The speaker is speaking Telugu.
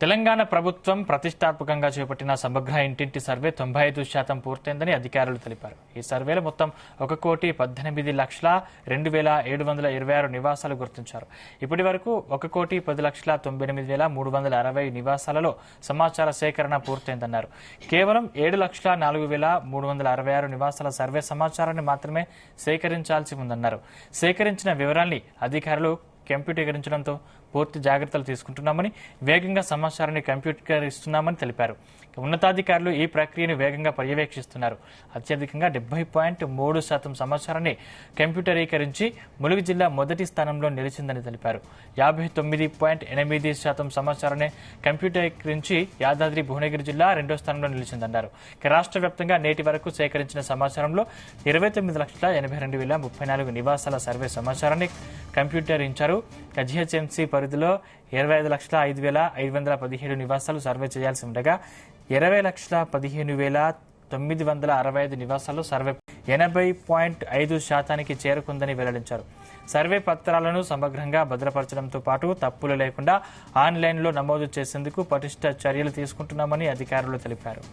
తెలంగాణ ప్రభుత్వం ప్రతిష్టాత్మకంగా చేపట్టిన సమగ్ర ఇంటింటి సర్వే 95% పూర్తయిందని అధికారులు తెలిపారు. ఈ సర్వేలో మొత్తం 1,18,02,726 నివాసాలు గుర్తించారు. ఇప్పటి వరకు 1,10,98,360 నివాసాలలో సమాచార సేకరణ పూర్తయిందన్నారు. కేవలం 7,04,366 నివాసాల సర్వే సమాచారాన్ని మాత్రమే సేకరించాల్సి ఉందన్నారు. సేకరించిన వివరాల్ని అధికారులు కంప్యూటరీకరించడంతో పూర్తి జాగ్రత్తలు తీసుకుంటున్నామని, వేగంగా సమాచారాన్ని కంప్యూటరీకరిస్తున్నామని తెలిపారు. ఉన్నతాధికారులు ఈ ప్రక్రియను వేగంగా పర్యవేక్షిస్తున్నారు. అత్యధికంగా 70.3% సమాచారాన్ని కంప్యూటరీకరించి ములుగు జిల్లా మొదటి స్థానంలో నిలిచిందని తెలిపారు. 59.8% సమాచారాన్ని కంప్యూటరీకరించి యాదాద్రి భువనగిరి జిల్లా రెండో స్థానంలో నిలిచిందన్నారు. రాష్ట్ర వ్యాప్తంగా నేటి వరకు సేకరించిన సమాచారంలో 29,82,034 నివాసాల సర్వే సమాచారాన్ని కంప్యూటరించారు. జీహెచ్ఎంసీ పరిధిలో 25,05,517 నివాసాలు సర్వే చేయాల్సి ఉండగా 20,15,965 నివాసాల్లో సర్వే 80.5% చేరుకుందని వెల్లడించారు. సర్వే పత్రాలను సమగ్రంగా భద్రపరచడంతో పాటు తప్పులు లేకుండా ఆన్లైన్లో నమోదు చేసేందుకు పటిష్ట చర్యలు తీసుకుంటున్నామని అధికారులు తెలిపారు.